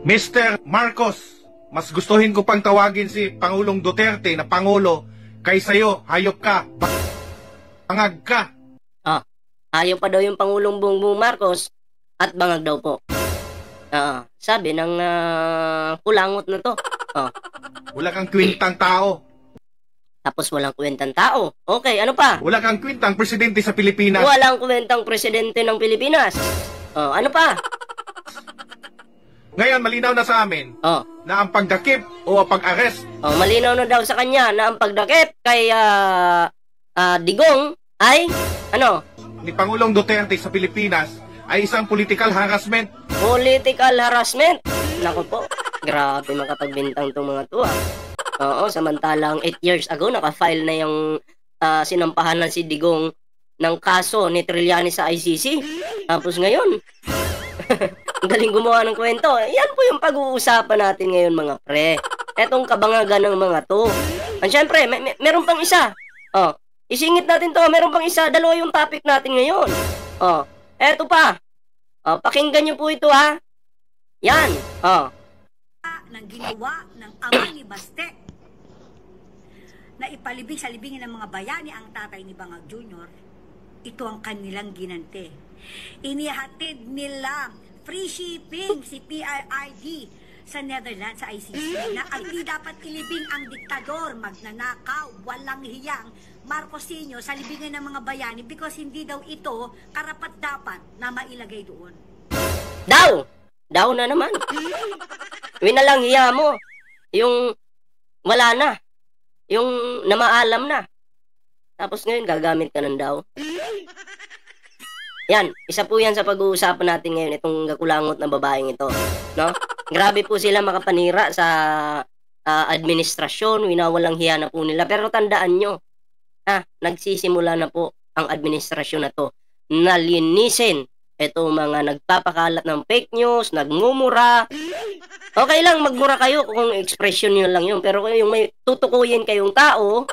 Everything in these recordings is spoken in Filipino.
Mr. Marcos, mas gustuhin ko pang tawagin si Pangulong Duterte na Pangulo kaysa iyo, hayop ka, bangag ka. Ayaw pa daw yung Pangulong Bongbong Marcos at bangag daw po. Sabi ng kulangot na to. Wala kang kwintang tao. Tapos walang kwentang tao. Okay, ano pa? Wala kang kwintang presidente sa Pilipinas. Walang kwentang presidente ng Pilipinas. Ano pa? Ngayon, malinaw na sa amin na ang pagdakip o ang pag-arrest. Malinaw na daw sa kanya na ang pagdakip kay Digong ay, ano? Ni Pangulong Duterte sa Pilipinas ay isang political harassment. Political harassment? Naku po, grabe makapagbintang itong mga to. Samantalang 8 years ago, naka-file na yung sinampahan ng si Digong ng kaso ni Trillanes sa ICC. Tapos ngayon, ang galing gumawa ng kwento. Yan po yung pag-uusapan natin ngayon, mga pre. Etong kabangagan ng mga to. At syempre, meron pang isa. Isingit natin to, meron pang isa. Dalawa yung topic natin ngayon. Eto pa. Pakinggan nyo po ito, ha. Yan. Nang ginawa ng ama ni Baste na ipalibing sa libingin ng mga bayani ang tatay ni Bangag Jr., ito ang kanilang ginante. Inihatid nila free shipping si PRRD sa Netherlands, sa ICC, na hindi dapat ilibing ang diktador, magnanakaw, walang hiyang Marcosinho sa libingan ng mga bayani because hindi daw ito karapat-dapat na mailagay doon. Daw na naman. Winalang hiya mo. Yung wala na. Yung namaalam na. Tapos ngayon gagamit ka ng daw. Yan, isa po yan sa pag-uusapan natin ngayon, itong kakulangot na babaeng ito. No? Grabe po sila makapanira sa administrasyon, winawalang hiya na po nila. Pero tandaan nyo, nagsisimula na po ang administrasyon na to. Nalinisin itong mga nagpapakalat ng fake news, nagmumura. Okay lang, magmura kayo kung expression nyo lang yun. Pero kung yung may tutukuyin kayong tao,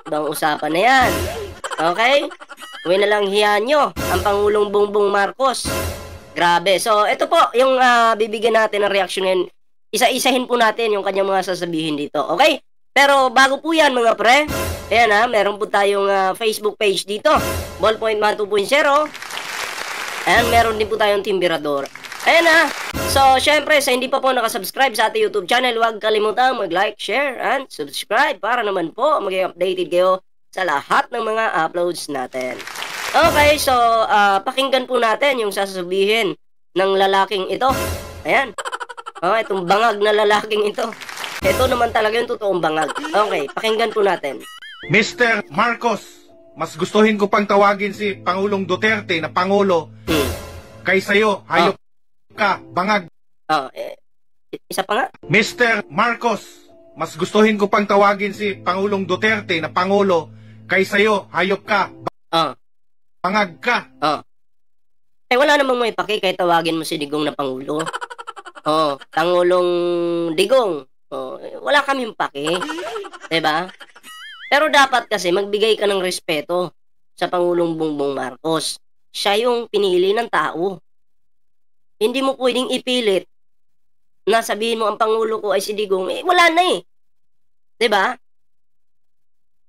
ibang usapan na yan. Okay? Uwi na lang hiya nyo, ang Pangulong Bongbong Marcos. Grabe. So, ito po, yung bibigyan natin ng reaction ngayon. Isa-isahin po natin yung kanyang mga sasabihin dito. Okay? Pero bago po yan, mga pre, ayan meron po tayong Facebook page dito. Ballpoint Man 2.0. Ayan, meron din po tayong Timbirador. Ayan So, syempre, sa hindi pa po nakasubscribe sa ating YouTube channel, huwag kalimutang mag-like, share, and subscribe para naman po maging updated kayo sa lahat ng mga uploads natin. Okay, so, pakinggan po natin yung sasabihin ng lalaking ito. Ayan. Itong bangag na lalaking ito. Ito naman talaga yung totoong bangag. Okay, pakinggan po natin. Mr. Marcos, mas gustuhin ko pang tawagin si Pangulong Duterte na Pangulo kaysa iyo, hayop ka, bangag. Isa pa nga. Mr. Marcos, mas gustuhin ko pang tawagin si Pangulong Duterte na Pangulo kaysa iyo, hayop ka, bangag ka. Wala namang may paki kahit tawagin mo si Digong na Pangulo. Pangulong Digong. Wala kaming paki. Diba? Pero dapat kasi magbigay ka ng respeto sa Pangulong Bongbong Marcos. Siya yung pinili ng tao. Hindi mo pwedeng ipilit na sabihin mo ang Pangulo ko ay si Digong. Wala na eh. Diba?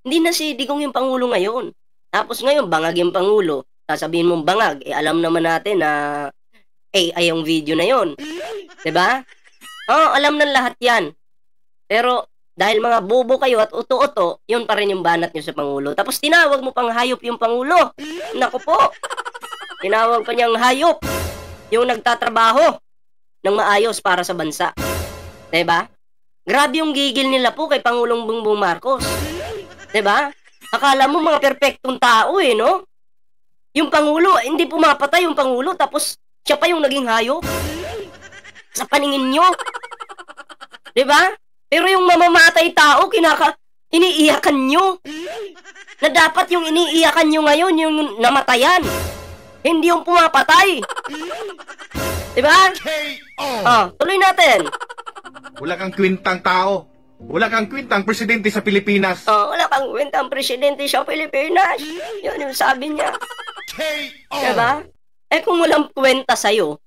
Hindi na si Digong yung Pangulo ngayon. Tapos ngayon, bangag yung Pangulo. Sasabihin mong bangag. Alam naman natin na AI yung video na yon. Diba? Alam ng lahat yan. Pero dahil mga bobo kayo at uto-uto, yun pa rin yung banat nyo sa Pangulo. Tapos tinawag mo pang hayop yung Pangulo. Naku po. Tinawag pa niyang hayop yung nagtatrabaho ng maayos para sa bansa. Diba? Grabe yung gigil nila po kay Pangulong Bongbong Marcos. Diba? Akala mo mga perpektong tao no? Yung Pangulo, hindi pumapatay yung Pangulo, tapos siya pa yung naging hayop. Sa paningin nyo. Diba? Pero yung mamamatay tao, iniiyakan nyo. Na dapat yung iniiyakan nyo ngayon, yung namatayan. Hindi yung pumapatay. Diba? Tuloy natin. Wala kang kwintang tao. Wala kang kwintang presidente sa Pilipinas. Wala kang kwintang presidente sa Pilipinas. Yun yung sabi niya. Diba? Kung walang kwenta sa'yo,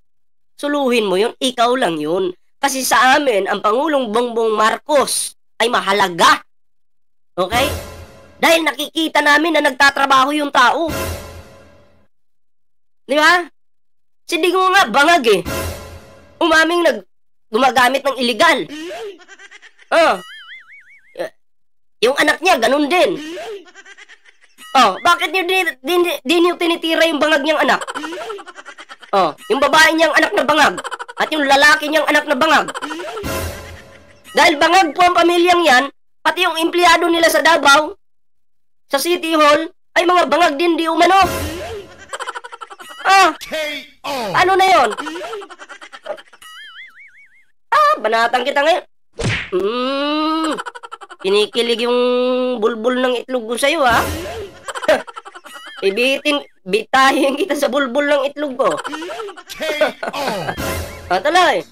suluhin mo yun, ikaw lang yun. Kasi sa amin, ang Pangulong Bongbong Marcos ay mahalaga. Okay? Dahil nakikita namin na nagtatrabaho yung tao. Di ba? Si Digong nga, bangag eh. Umaming gumagamit ng illegal. Yung anak niya, ganun din. Bakit niyo di niyo tinitira yung bangag niyang anak? Yung babae niyang anak na bangag at yung lalaki niyang anak na bangag. Dahil bangag po ang pamilyang yan, pati yung empleyado nila sa Davao, sa City Hall, ay mga bangag din di umano. Ano na yon? Banatang kita ngayon. Kinikilig yung bulbul ng itlog ko sa'yo, ha? Bitahin kita sa bulbul ng itlog ko. Talay.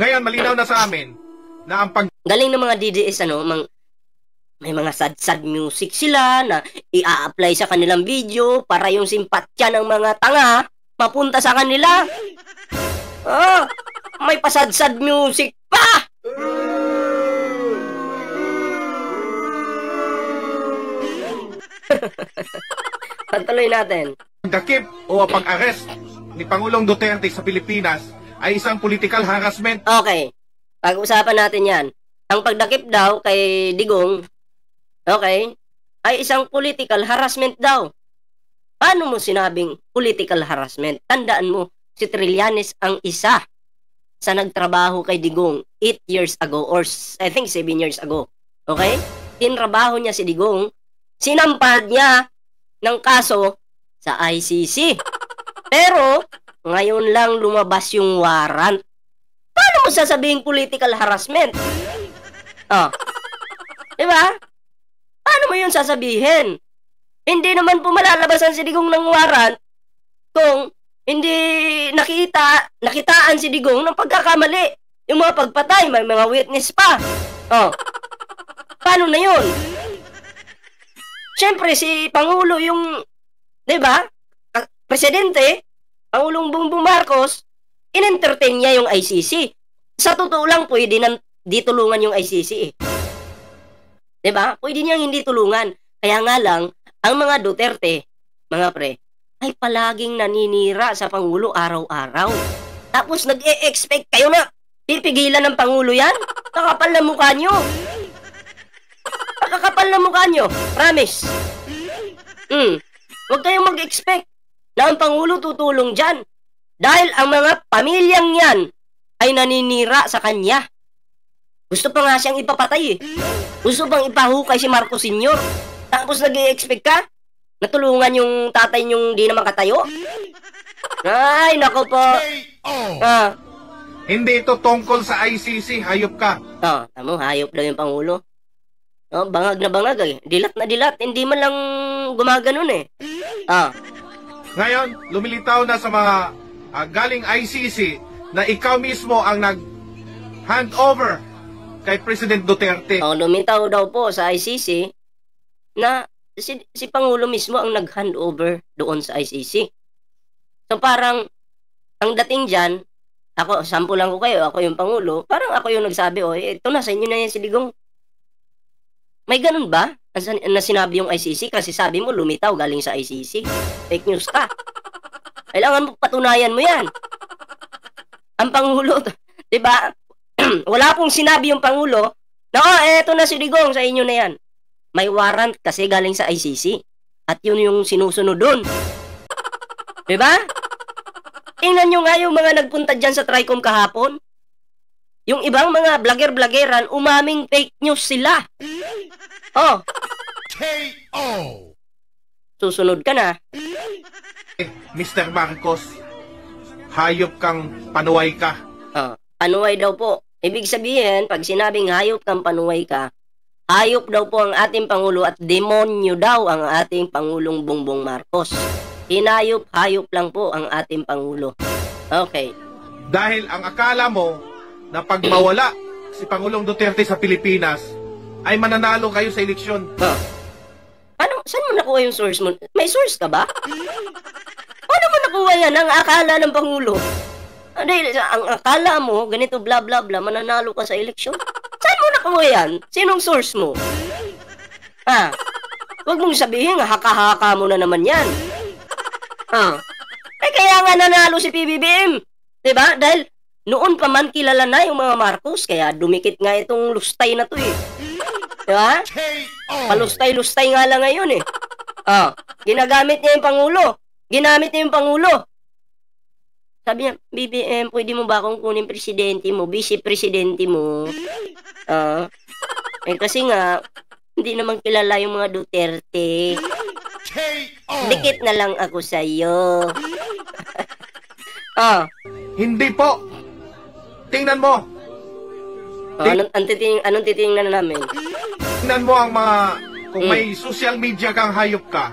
Ngayon, malinaw na sa amin na ang Galing ng mga DDS, may mga sad-sad music sila na i-apply sa kanilang video para yung simpatya ng mga tanga mapunta sa kanila. May pasad-sad music pa! Patuloy natin. pagdakip o pag-arrest ni Pangulong Duterte sa Pilipinas ay isang political harassment. Okay. Pag-usapan natin yan. Ang pagdakip daw kay Digong, okay, ay isang political harassment daw. Paano mo sinabing political harassment? Tandaan mo, si Trillanes ang isa sa nagtrabaho kay Digong 8 years ago or I think 7 years ago. Okay? Tinrabaho niya si Digong, sinampad niya ng kaso sa ICC. Pero, ngayon lang lumabas yung warrant. Paano mo sasabihin political harassment? Diba? Paano mo yun sasabihin? Hindi naman po malalabasan si Digong ng warrant kung hindi nakitaan si Digong ng pagkakamali. Yung mga pagpatay, may mga witness pa. Paano na yun? Siyempre, si Pangulo yung, diba? Presidente, Pangulong Bongbong Marcos, in-entertain niya yung ICC. Sa totoo lang, pwede nang di tulungan yung ICC eh. Diba? Pwede niyang hindi tulungan. Kaya nga lang, ang mga Duterte, mga pre, ay palaging naninira sa Pangulo araw-araw. Tapos nag-e-expect kayo na pipigilan ng Pangulo yan? Kakapal na mukha nyo. Kakapal na mukha nyo. Promise. Huwag kayong mag-expect na ang Pangulo tutulong dyan. Dahil ang mga pamilyang yan ay naninira sa kanya. Gusto pa nga siyang ipapatay eh. Gusto pang ipahukay si Marcos Sr. Tapos nag-i-expect ka na tulungan yung tatay niyong di naman katayo? Ay, nako po. Hindi ito tungkol sa ICC, hayop ka. Tamo, hayop daw yung Pangulo. Bangag na bangag eh. Dilat na dilat. Hindi man lang gumaganon eh. Ngayon, lumilitaw na sa mga galing ICC na ikaw mismo ang nag-hand over kay President Duterte. Lumitaw daw po sa ICC na si Pangulo mismo ang nag-hand over doon sa ICC. So parang, ang dating dyan, ako, sample lang ko kayo, ako yung Pangulo, parang ako yung nagsabi, ito na, sa inyo na yan si Digong. May ganun ba? Na sinabi yung ICC? Kasi sabi mo, lumitaw galing sa ICC. Fake news ka. Kailangan mo patunayan mo yan. Ang Pangulo, diba? Wala pong sinabi yung Pangulo na, eto na si Digong, sa inyo na yan. May warrant kasi galing sa ICC. At yun yung sinusunod dun. Diba? Tingnan nyo nga yung mga nagpunta dyan sa Tricom kahapon. Yung ibang mga vlogger-vloggeran, umaming fake news sila. K.O. Susunod ka na. Mr. Marcos, hayop kang panuway ka. Panuway daw po. Ibig sabihin, pag sinabing hayop kang panuway ka, hayop daw po ang ating Pangulo at demonyo daw ang ating Pangulong Bongbong Marcos. Hinayop-hayop lang po ang ating Pangulo. Okay. Dahil ang akala mo na pag mawala si Pangulong Duterte sa Pilipinas, ay mananalo kayo sa eleksyon. Saan mo nakuha yung source mo? May source ka ba? Paano mo nakuha yan ang akala ng Pangulo? Dahil ang akala mo, ganito bla bla bla, mananalo ka sa eleksyon. Saan mo nakuha yan? Sinong source mo? Ha? Huwag mong sabihin, haka-haka mo na naman yan. Ha? Kaya nga nanalo si PBBM. Diba? Dahil noon pa man kilala na yung mga Marcos, kaya dumikit nga itong lustay na to eh. Diba? Palustay-lustay nga lang ngayon eh. Ginagamit niya yung Pangulo. Ginamit niya yung Pangulo. Sabi niya, BBM, pwede mo ba akong kunin presidente mo, vice-presidente mo? Kasi nga, hindi naman kilala yung mga Duterte. Dikit na lang ako sa'yo. Hindi po. Tingnan mo. Anong titingnan namin? Tingnan mo ang mga, kung may social media kang hayop ka.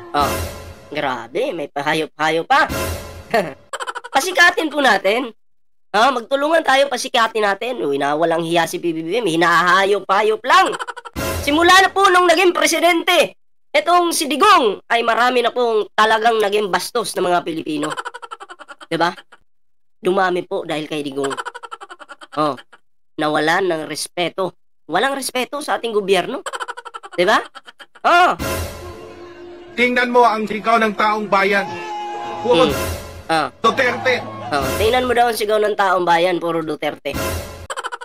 Grabe, may pahayop-hayop pa. Pasikatin po natin. Magtulungan tayo, pasikatin natin. Walang hiya si PBBM, hinahayop-hayop lang. Simula na po nung naging presidente, etong si Digong ay marami na pong talagang naging bastos ng mga Pilipino. Diba? Dumami po dahil kay Digong. Nawalan ng respeto. Walang respeto sa ating gobyerno. Diba? Tingnan mo ang sigaw ng taong bayan. Puro Duterte. Tingnan mo daw ang sigaw ng taong bayan, puro Duterte.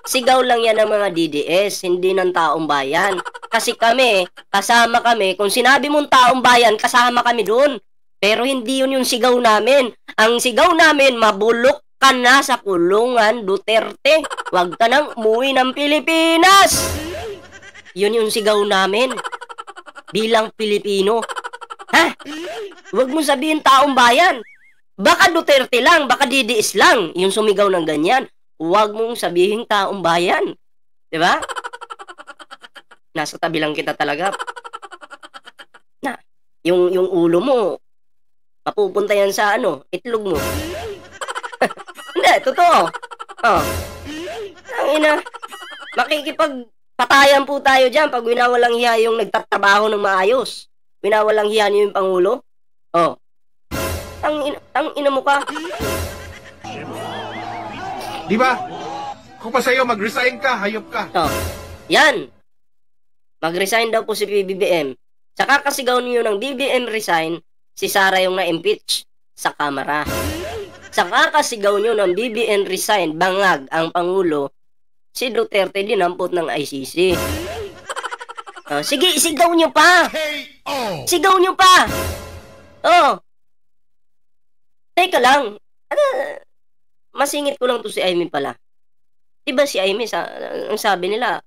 Sigaw lang yan ng mga DDS, hindi ng taong bayan. Kasi kami, kasama kami, kung sinabi mong taong bayan, kasama kami doon. Pero hindi yun yung sigaw namin. Ang sigaw namin, mabulok ka na sa kulungan, Duterte. Huwag ka nang umuwi ng Pilipinas. Yun yung sigaw namin. Bilang Pilipino. Huwag mo sabihin taong bayan. Baka Duterte lang, baka DDS lang yung sumigaw ng ganyan. Huwag mong sabihin taong bayan. Diba? Nasa tabi lang kita talaga. Yung ulo mo, mapupunta yan sa itlog mo. Hindi, totoo. Ang ina, makikipagpatayan po tayo dyan pag winawalang hiya yung nagtatrabaho ng maayos. Winawalang hiya niyo yung Pangulo. Ang ina mo ka. Di ba? Kung pa sa'yo, mag-resign ka, hayop ka. Yan. Mag-resign daw po si PBBM. Sa kakasigaw niyo ng BBM resign, si Sara yung na-impeach sa Kamara. Sa kakasigaw niyo ng BBM resign, bangag ang Pangulo, si Duterte dinampot ng ICC. Sige, sigaw niyo pa. Sigaw niyo pa. Teka lang. Masingit ko lang to si Amy pala. Diba si Amy, ang sabi nila,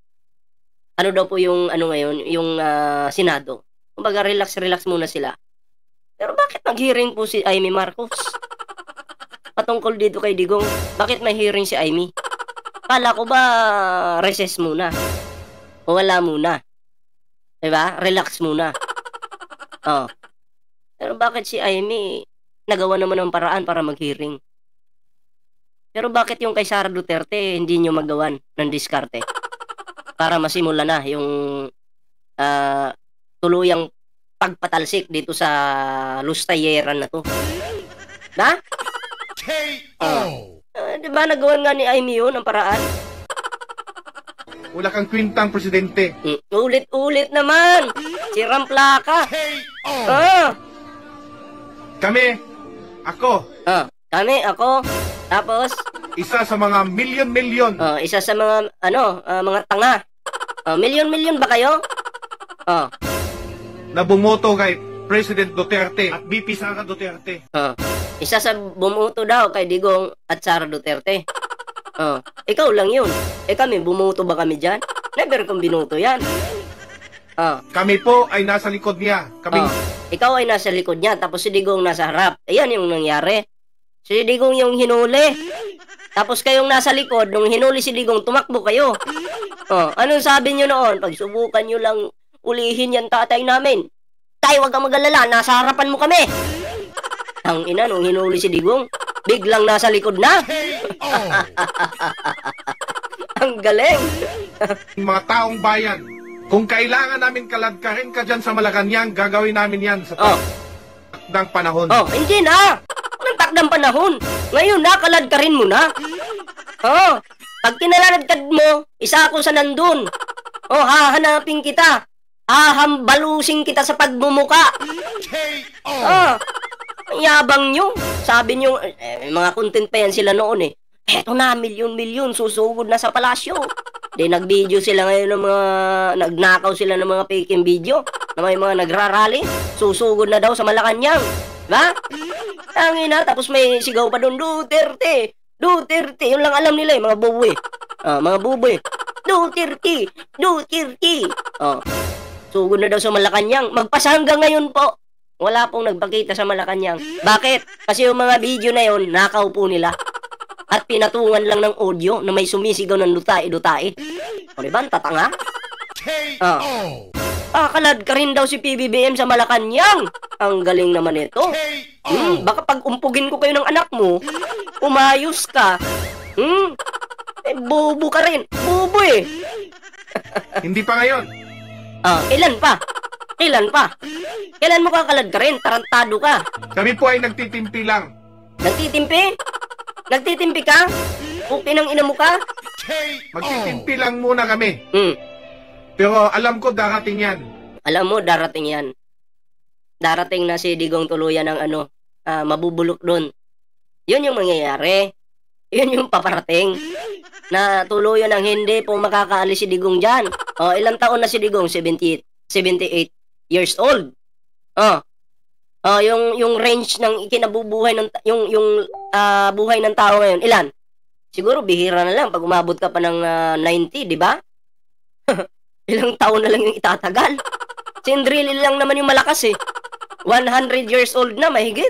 ano daw po yung ngayon, yung Senado. Kumbaga relax muna sila. Pero bakit nag-hearing po si Amy Marcos? Patungkol dito kay Digong, bakit may hearing si Amy? Kala ko ba recess muna? O wala muna? Diba? Relax muna. Pero bakit si Amy nagawa naman ng paraan para mag-hearing? Pero bakit yung kay Sara Duterte hindi nyo magawan ng diskarte? Para masimula na yung tuluyang pagpatalsik dito sa lustayeran na to. Diba nagawan nga ni Amy yun ang paraan? Wala kang kwintang presidente. Ulit-ulit naman. Sirang plaka. Kami, ako, tapos isa sa mga milyon-milyon. Isa sa mga mga tanga. Milyon-milyon ba kayo? Na bumoto kay President Duterte at VP Sara Duterte. Isa sa bumoto daw kay Digong at Sara Duterte. Ikaw lang yun. Kami, bumoto ba kami dyan? Never kong binoto yan. Kami po ay nasa likod niya. Ikaw ay nasa likod niya, tapos si Digong nasa harap. Ayan yung nangyari. Si Digong yung hinuli. Tapos kayong nasa likod, nung hinuli si Digong, tumakbo kayo. Anong sabi nyo noon? Pagsubukan nyo lang ulihin yan tatay namin. Tay, wag kang mag-alala, nasa harapan mo kami. Ang ina, nung hinuli si Digong, biglang nasa likod na. Ang galing. Mga taong bayan, kung kailangan namin kaladkarin ka dyan sa Malacanang, gagawin namin yan sa ng panahon. Hindi na. ng takdang panahon. Ngayon na, kaladkarin mo na. Oo. Pag kinaladkad mo, isa ako sa nandun. Hahanapin kita. Hahambalusin kita sa pagmumuka. Yabang nyo. Sabi nyo, mga content pa yan sila noon eh. Eto na, milyon-milyon, susugod na sa palasyo. Di nag-video sila ngayon ng mga, nagnakaw sila ng mga faking video, na may mga nagrarally, susugod na daw sa Malacanang. Diba? Tangina, tapos may sigaw pa doon, Duterte, Duterte, yun lang alam nila eh, mga buboy. Mga buboy, Duterte, Duterte. Sugod na daw sa Malacanang. Magpasa hanggang ngayon po, wala pong nagpakita sa Malacanang. Bakit? Kasi yung mga video na yun, nakaw po nila. At pinatungan lang ng audio na may sumisigaw ng dutai-dutai. O diba? Ang tatanga? Kalad ka rin daw si PBBM sa Malacanang. Ang galing naman ito. Baka pag umpugin ko kayo ng anak mo, umayos ka. Bobo ka rin. Bobo eh. Hindi pa ngayon. Kailan pa? Kailan pa? Kailan mo kakalad ka rin? Tarantado ka. Kami po ay nagtitimpi lang. Nagtitimpi? Nagtitimpi ka? Okay nang ina mo ka? Magtitimpi lang muna kami. Pero alam ko darating yan. Alam mo, darating yan. Darating na si Digong tuluyan ng mabubulok doon. Yun yung mangyayari. Yun yung paparating. Na tuluyan ng hindi po makakaalis si Digong dyan. Ilang taon na si Digong? 78 years old. Yung range ng ikinabubuhay ng buhay ng tao ngayon, ilan? Siguro bihira na lang pag umabot ka pa ng 90, di ba? Ilang taon na lang yung itatagal. Si Enrile lang naman yung malakas eh. 100 years old na, mahigit.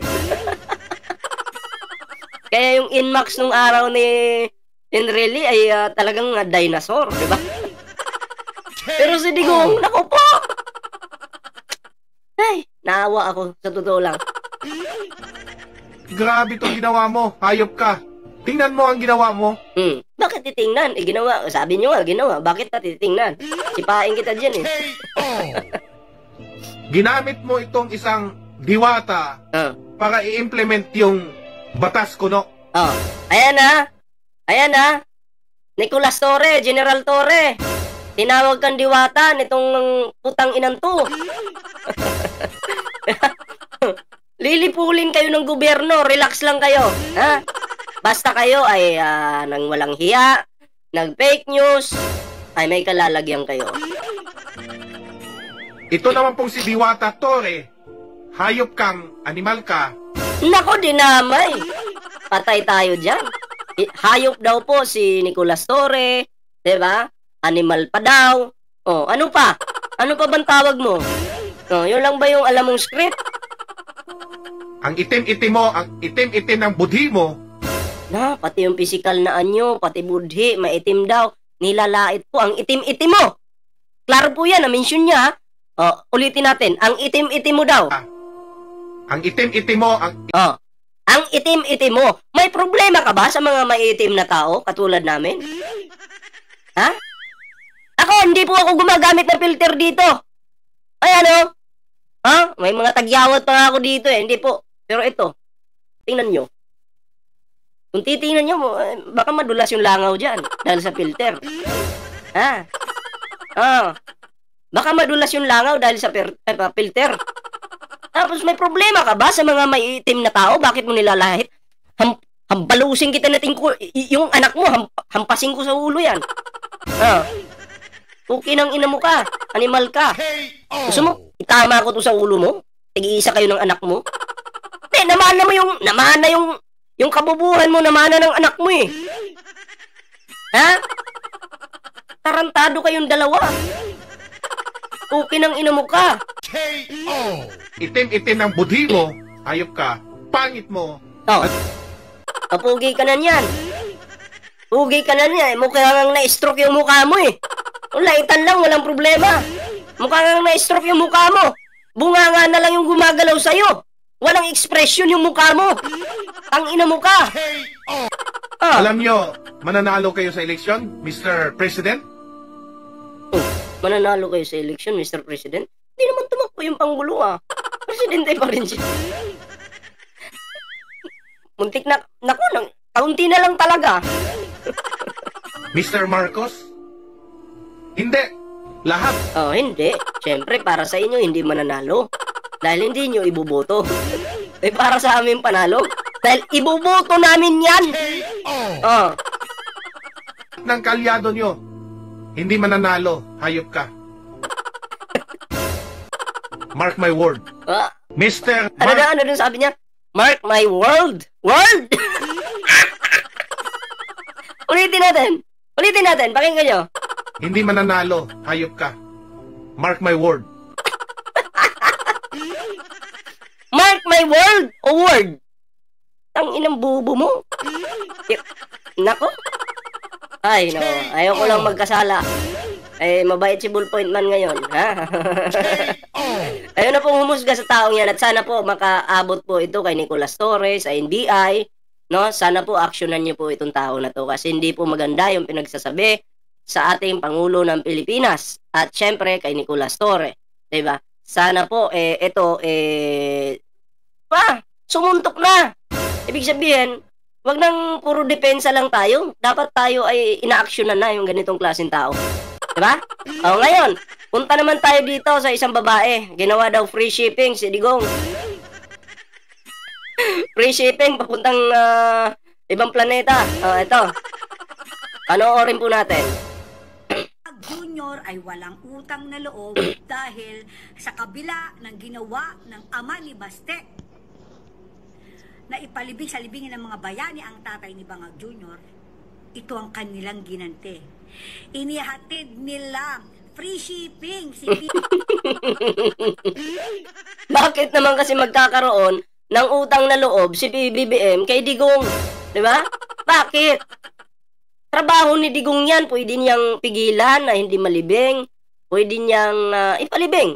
Kaya yung Inmax nung araw ni Enrile ay talagang dinosaur, di ba? Pero si Digong, naku po! Ay, naawa ako, sa totoo lang. Grabe itong ginawa mo, hayop ka. Tingnan mo ang ginawa mo. Bakit titingnan? Ginawa, sabi nyo nga, ginawa. Bakit na titingnan? Sipain kita dyan eh. Ginamit mo itong isang diwata para i-implement yung batas kuno. Ayan na. Nicolas Torre, General Torre. Tinawag kang diwata nitong putang inang to. Lilipulin kayo ng gobyerno, relax lang kayo. Basta kayo ay nang walang hiya, nag-fake news, ay may kalalagyan kayo. Ito naman pong si Diwata Torre, hayop kang, animal ka. Nako, dinamay. Patay tayo dyan. Hayop daw po si Nicolas Torre, diba? Animal pa daw. Ano pa? Ano pa bang tawag mo? Yun lang ba yung alam mong script? Ang itim-itim mo, ang itim-itim ng budhi mo. Pati yung physical na anyo, pati budhi, maitim daw. Nilalait po ang itim-itim mo. Klaro po yan, na-mention niya. Ulitin natin, ang itim-itim mo daw. Ang itim-itim mo, ang itim-itim mo. May problema ka ba sa mga maitim na tao, katulad namin? Ako, hindi po ako gumagamit ng filter dito. Ay, ano? May mga tagyawat pa nga ako dito eh. Hindi po. Pero ito, tingnan nyo. Kung titingnan nyo, baka madulas yung langaw dyan dahil sa filter. Baka madulas yung langaw dahil sa filter. Tapos may problema ka ba sa mga maiitim na tao? Bakit mo nilalahit? Hambalusin kita natin ko. Yung anak mo, hampasin ko sa ulo yan. Okay nang ina mo ka. Animal ka. Gusto mo, itama ko to sa ulo mo? Tig-iisa kayo ng anak mo? Namana yung kabubuhan mo, namana ng anak mo eh. Tarantado kayong dalawa. Okay nang ina mo ka. Itim-itim ng budhi mo, hayop ka, pangit mo. Pugi ka na niyan. Pugi ka na niyan. Mukha nang na-stroke yung mukha mo eh. Laitan lang, walang problema. Mukha nang na-stroke yung mukha mo. Bunganga na lang yung gumagalaw sa'yo. Walang expression yung mukha mo. Ang ina mo ka. Alam nyo, mananalo kayo sa eleksyon, Mr. President? Mananalo kayo sa eleksyon, Mr. President? Hindi naman tumakbo yung Pangulo Presidente pa rin siya. muntik na, naku, kaunti na lang talaga. Mr. Marcos? Hindi. Lahat. Oh, hindi. Siyempre, para sa inyo, hindi mananalo. Dahil hindi nyo ibuboto. Eh, para sa amin panalo. Dahil ibuboto namin yan. Oh. Ng kalyado nyo. Hindi mananalo. Hayop ka. Mark my word. Ah, Mr. ano Mark... ano dun sabi niya? Mark my world. World! Ulitin natin. Ulitin natin. Pakinggan nyo. Hindi mananalo. Hayop ka. Mark my word. Mark my world o word? Ang inang bubo mo. Nako. Ay, no. Ayaw ko lang magkasala. Eh, mabait si Bullpoint Man ngayon, ha? Ayaw na pong humusga sa taong yan at sana po makaabot po ito kay Nicolas Torres, sa NBI, no? Sana po aksyonan niyo po itong tao na to kasi hindi po maganda yung pinagsasabi sa ating Pangulo ng Pilipinas at syempre kay Nicolas Torres, 'di ba? Sana po sumuntok na. Ibig sabihin, wag nang puro depensa lang tayo. Dapat tayo ay inaaksyonan na yung ganitong klaseng tao. 'Di ba? O ngayon, punta naman tayo dito sa isang babae. Ginawa daw free shipping si Digong. Free shipping papuntang ibang planeta. Ito. Panoorin po natin. Junior ay walang utang na loob dahil sa kabila ng ginawa ng ama ni Baste na ipalibing sa libingin ng mga bayani ang tatay ni Bangag Junior, ito ang kanilang ginante. Inihatid nila free shipping si Bakit naman kasi magkakaroon ng utang na loob si PBBM kay Digong? 'Di ba? Bakit? Trabaho ni Digong yan, pwede niyang pigilan na hindi malibing, pwede niyang ipalibing,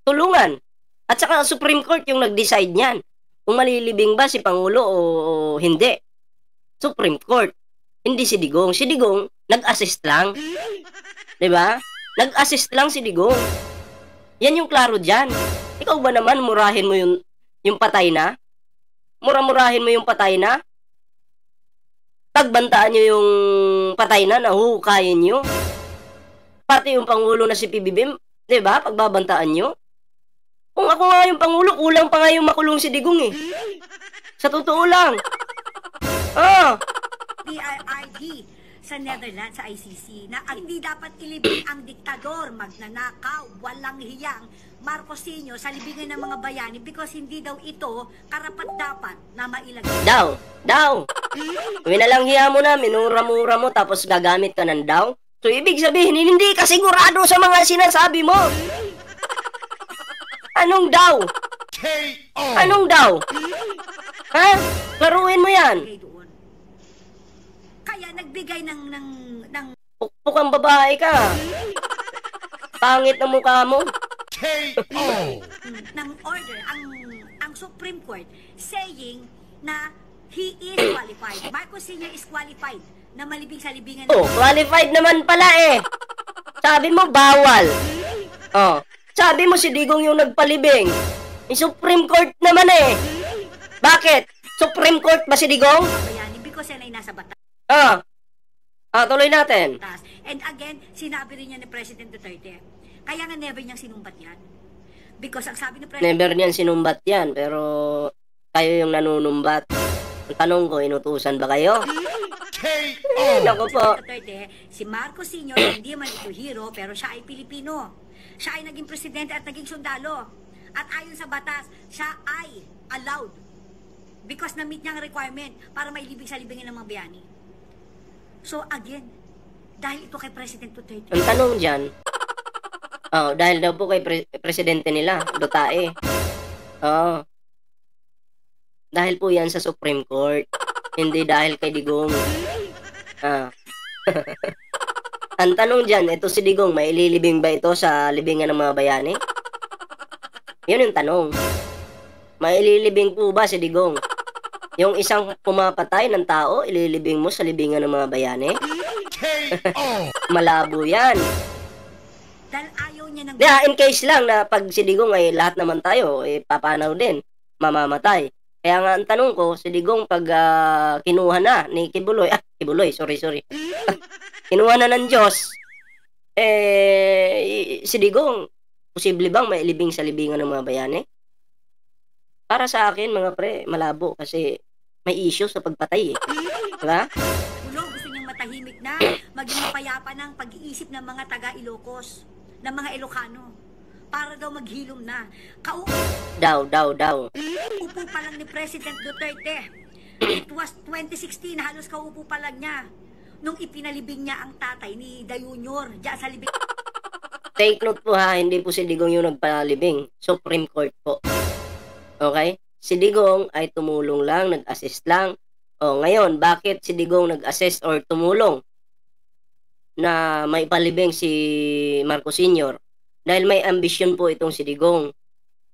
tulungan. At saka Supreme Court yung nag-decide niyan, kung malilibing ba si Pangulo o hindi. Supreme Court, hindi si Digong. Si Digong, nag-assist lang. 'Di ba? Nag-assist lang si Digong. Yan yung klaro dyan. Ikaw ba naman, murahin mo yung patay na? Mura-murahin mo yung patay na? Tagbantaan nyo yung patay na, nahuhukayin nyo. Pati yung Pangulo na si PBBM, diba? Pagbabantaan nyo. Kung ako nga yung Pangulo, kulang pa nga yung makulong si Digong eh. Sa totoo lang. PIID sa Netherlands, sa ICC, na hindi dapat ilibing ang diktador, magnanakaw, walang hiyang Marcosinho sa libingan ng mga bayani because hindi daw ito karapat-dapat na mailagay. Daw. Winalang hiya mo na, minura-mura mo, tapos gagamit ka ng daw. So, ibig sabihin, hindi ka sigurado sa mga sinasabi mo. Anong daw? Anong daw? Ha? Klaruin mo yan. Kaya nagbigay ng Pukpukang babae ka. Pangit na mukha mo. ng order ang Supreme Court saying na he is qualified. Marcos Sr. is qualified na malibing sa libingan. Qualified naman pala eh. Sabi mo bawal. Sabi mo si Digong yung nagpalibing. Yung Supreme Court naman eh. Bakit? Supreme Court ba si Digong? Bayani because yan ay nasa batas. Tuloy natin. And again, sinabi rin niya ni President Duterte. Kaya nga never niyang sinumbat yan. Because ang sabi ni President... Never niyan sinumbat yan, pero kayo yung nanunumbat. Ang tanong ko, inutusan ba kayo? Naku po. Si Marcos Sr. hindi man ito hero, pero siya ay Pilipino. Siya ay naging presidente at naging sundalo. At ayon sa batas, siya ay allowed. Because na-meet niya ang requirement para mailibing sa libingin ng mga bayani. So again, dahil ito kay President Duterte. Ang tanong dyan, dahil daw po kay presidente nila, Dutae. Dahil po yan sa Supreme Court. Hindi dahil kay Digong. Ang tanong dyan, ito si Digong, may ililibing ba ito sa libingan ng mga bayani? Yun yung tanong. May ililibing po ba si Digong? Yung isang pumapatay ng tao, ililibing mo sa libingan ng mga bayani? Malabo yan. Dahil ayaw niya ng... In case lang na pag si Digong ay lahat naman tayo, papanaw din, mamamatay. Kaya nga ang tanong ko, si Digong pag kinuha na ni Kibuloy, sorry. Kinuha na ng Diyos, si Digong, posible bang mailibing sa libingan ng mga bayani? Para sa akin, mga pre, malabo kasi may issue sa pagpatay eh. Diba? Gusto niyang matahimik na, maging mapayapa ng pag-iisip ng mga taga-Ilocos, ng mga Ilocano, para daw maghilom na. Daw. Upo pa lang ni President Duterte. It was 2016, halos kaupo pa lang niya nung ipinalibing niya ang tatay ni Dayunyor diyan sa libing. Take note po ha, hindi po si Digong yung nagpalibing. Supreme Court po. Okay? Si Digong ay tumulong lang, nag-assist lang. Ngayon, bakit si Digong nag-assist or tumulong na may palibing si Marcos Sr.? Dahil may ambisyon po itong si Digong.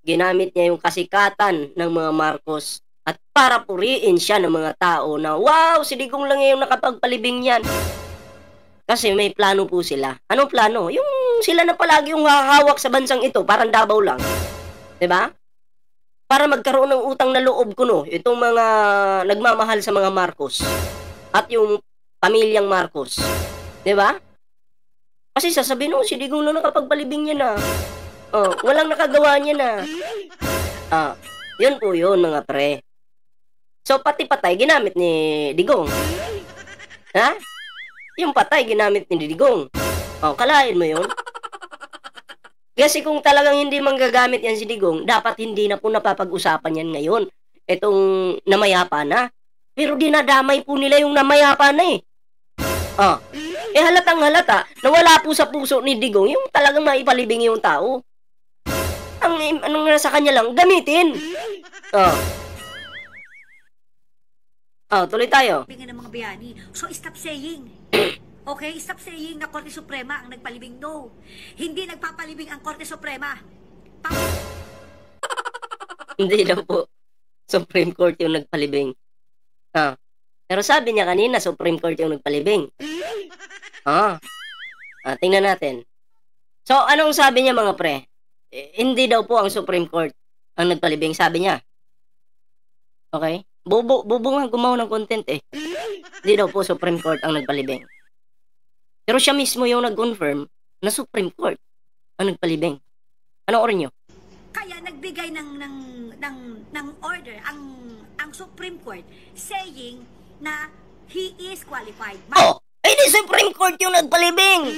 Ginamit niya yung kasikatan ng mga Marcos at para puriin siya ng mga tao na, wow, si Digong lang yung nakapagpalibing yan. Kasi may plano po sila. Anong plano? Yung sila na palagi yung hahawak sa bansang ito, parang Davao lang. 'Di ba? Para magkaroon ng utang na loob kuno itong mga nagmamahal sa mga Marcos at yung pamilyang Marcos. 'Di ba? Kasi sasabihin mo, si Digong lang nakapagpalibing niya na. Walang nakagawa niya na. Yun po yun, mga pre. So, pati patay, ginamit ni Digong. Ha? Yung patay, ginamit ni Digong. Kalain mo yun? Kasi kung talagang hindi manggagamit yan si Digong, dapat hindi na po napapag-usapan yan ngayon. Itong namayapa na. Pero dinadamay po nila yung namayapa na eh. Halatang halata na wala po sa puso ni Digong yung talagang maipalibing yung tao. Anong nasa kanya lang, gamitin. Tuloy tayo. Ng mga bayani. So, stop saying. Okay? Stop saying na Korte Suprema ang nagpalibing. No. Hindi nagpapalibing ang Korte Suprema. Hindi lang po. Supreme Court yung nagpalibing. Pero sabi niya kanina, Supreme Court yung nagpalibing. Tingnan natin. So, anong sabi niya mga pre? Hindi daw po ang Supreme Court ang nagpalibing, sabi niya. Okay? Bobo nga gumawa ng content eh. Hindi daw po Supreme Court ang nagpalibing. Pero siya mismo yung nag-confirm na Supreme Court ang nagpalibing. Ano orin nyo? Kaya nagbigay ng order ang Supreme Court saying na he is qualified. Hindi Supreme Court yung nagpalibing.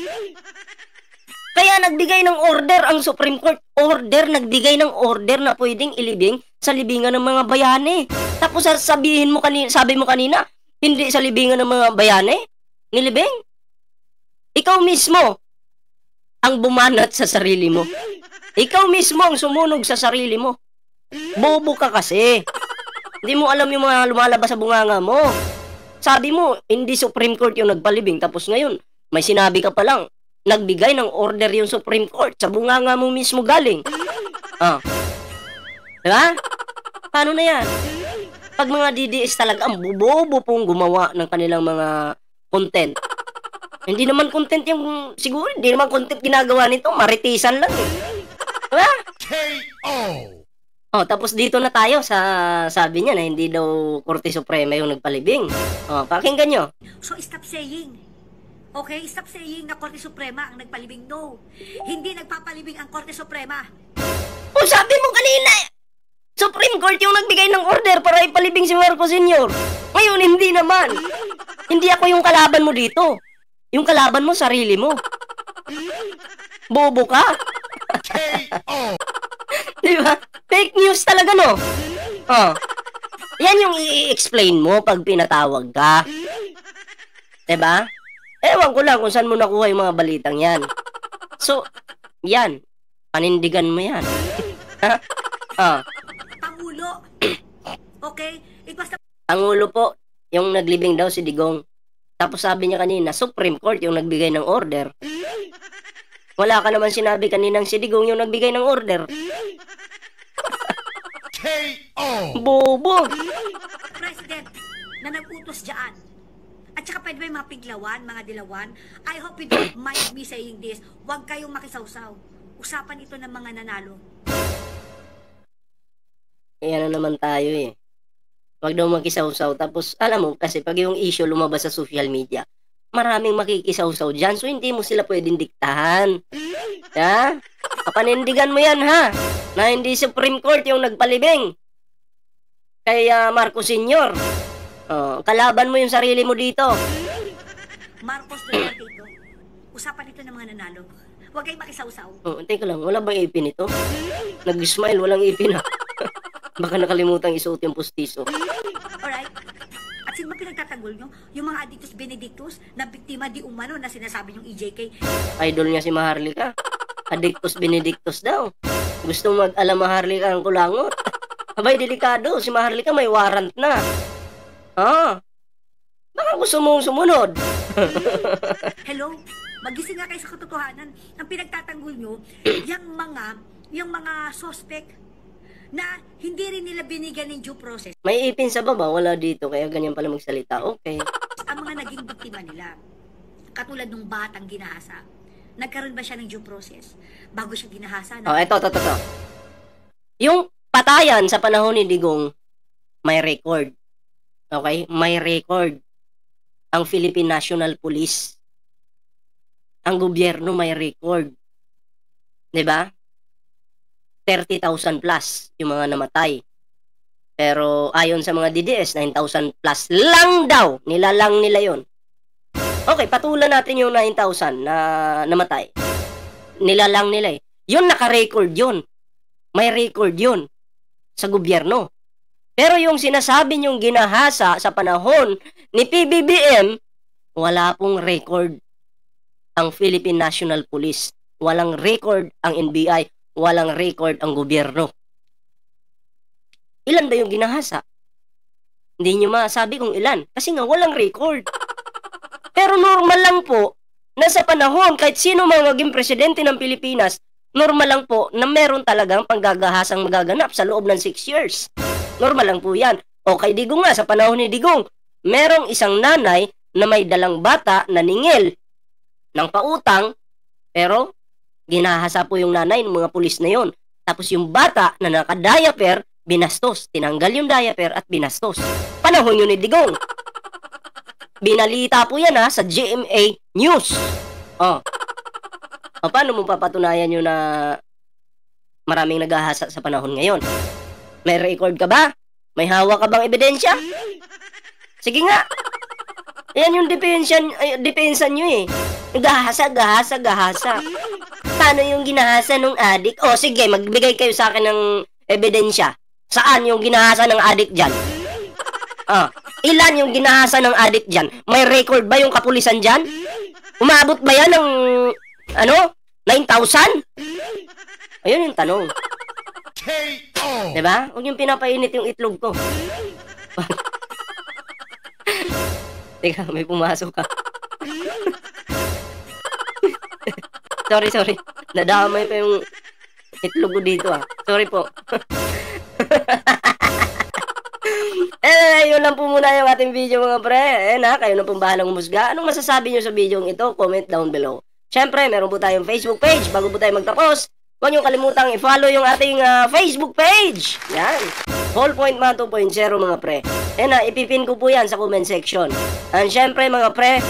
Kaya nagbigay ng order ang Supreme Court. Nagbigay ng order na pwedeng ilibing sa libingan ng mga bayani. Tapos sabi mo kanina, hindi sa libingan ng mga bayani? Nilibing? Ikaw mismo ang bumanat sa sarili mo. Ikaw mismo ang sumunog sa sarili mo. Bobo ka kasi. Hindi mo alam yung mga lumalabas sa bunganga mo. Sabi mo, hindi Supreme Court yung nagpalibing. Tapos ngayon, may sinabi ka pa lang, nagbigay ng order yung Supreme Court. Sa bunganga mo mismo galing. Diba? Paano na yan? Pag mga DDS talaga, ang bobo pong gumawa ng kanilang mga content. Hindi naman content yung, siguro, hindi naman content ginagawa nito. Maritisan lang eh. Diba? Tapos dito na tayo sa sabi niya na hindi daw Korte Suprema yung nagpalibing. Pakinggan nyo. So stop saying. Okay? Stop saying na Korte Suprema ang nagpalibing. No. Hindi nagpapalibing ang Korte Suprema. Sabi mo kanina, Supreme Court yung nagbigay ng order para ipalibing si Marcos Sr. Ngayon, hindi naman. Hindi ako yung kalaban mo dito. Yung kalaban mo, sarili mo. Bobo ka. Diba? Fake news talaga, no? Yan yung i-explain mo pag pinatawag ka. Diba? Ewan ko lang kung saan mo nakuha yung mga balitang yan. So, yan. Panindigan mo yan. Pangulo. Okay? It was the... Pangulo po, yung naglibing daw si Digong. Tapos sabi niya kanina, Supreme Court yung nagbigay ng order. Wala ka naman sinabi kaninang si Digong yung nagbigay ng order. Bobo! President na nag-utos dyan. At saka pwede ba yung mga piglawan, mga dilawan? I hope you don't mind me saying this. Huwag kayong makisawsaw. Usapan ito ng mga nanalo. Ayan na naman tayo eh. Wag daw makisawsaw. Tapos, alam mo, kasi pag yung issue lumabas sa social media, maraming makikisawsaw dyan. So, hindi mo sila pwedeng diktahan. Ha? Papanindigan mo yan, ha? Na hindi Supreme Court yung nagpalibing kay Marcos Sr. Kalaban mo yung sarili mo dito. Marcos Duterte ito. Usapan ito ng mga nanalo. Huwag kayong makisawsaw. Teka lang, wala bang ipin ito? Nag-smile, walang ipin ha. Baka nakalimutan isuot yung pustiso. Alright? At sino ba pinagtatanggol nyo? Yung mga Adictus Benedictus na biktima di umano na sinasabi yung EJK. Idol niya si Maharlika. Adictus Benedictus daw. Gusto mag-ala Maharlika ang kulangot. Abay, delikado. Si Maharlika may warrant na. Baka gusto mong sumunod. Hello? Magising nga kayo sa katotohanan. Ang pinagtatanggol nyo, yung mga suspect na hindi rin nila binigyan ng due process. May ipin sa baba, wala dito. Kaya ganyan pala magsalita. Okay. Ang mga naging biktima nila, katulad ng batang ginahasa, nagkaroon ba siya ng due process bago siya ginahasa? Ito. Yung patayan sa panahon ni Digong, may record. Okay? May record. Ang Philippine National Police. Ang gobyerno may record. 'Di ba? 30,000 plus yung mga namatay. Pero ayon sa mga DDS, 9,000 plus lang daw. Nilalang nila yon. Okay, patulan natin yung 9,000 na namatay. Nilalang nila eh. Yun naka-record yun. May record yun sa gobyerno. Pero yung sinasabi niyong ginahasa sa panahon ni PBBM, wala pong record ang Philippine National Police. Walang record ang NBI. Walang record ang gobyerno. Ilan ba yung ginahasa? Hindi nyo masabi kung ilan. Kasi nga walang record. Pero normal lang po na sa panahon, kahit sino mga maging presidente ng Pilipinas, normal lang po na meron talagang panggagahasang magaganap sa loob ng 6 years. Normal lang po yan. O kay Digong nga, sa panahon ni Digong, merong isang nanay na may dalang bata na ningil ng pautang, pero ginahasa po yung nanay ng mga pulis na yon. Tapos yung bata na naka-diaper, binastos. Tinanggal yung diaper at binastos. Panahon yun ni Digong. Binalita po yan sa GMA News. Paano mo papatunayan yun na maraming naghahasa sa panahon ngayon? May record ka ba? May hawak ka bang ebidensya? Sige nga. Yan yung depensa nyo eh. Gahasa. Paano yung ginahasa ng adik? Sige, magbigay kayo sa akin ng ebidensya. Saan yung ginahasa ng adik dyan? Ilan yung ginahasa ng adik dyan? May record ba yung kapulisan dyan? Umabot ba yan ng 9,000? Ayun yung tanong. Diba? Huwag yung pinapainit yung itlog ko. Teka, may pumasok ka. Sorry. Nadamay pa yung itlog ko dito Sorry po. Yun lang po muna yung ating video mga pre. Kayo na pong bahalang umusga. Anong masasabi nyo sa video ito? Comment down below. Syempre, meron po tayong Facebook page. Bago po tayo magtapos, huwag nyo kalimutang i-follow yung ating Facebook page. Yan. Ballpoint Man 2.0 mga pre. Ipipin ko po yan sa comment section. And syempre mga pre,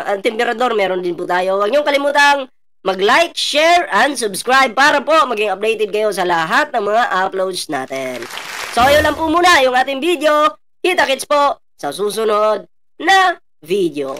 ang temperador meron din po tayo. Huwag nyo kalimutang mag-like, share, and subscribe para po maging updated kayo sa lahat ng mga uploads natin. So yun lang po muna yung ating video. Kita-kits po sa susunod na video.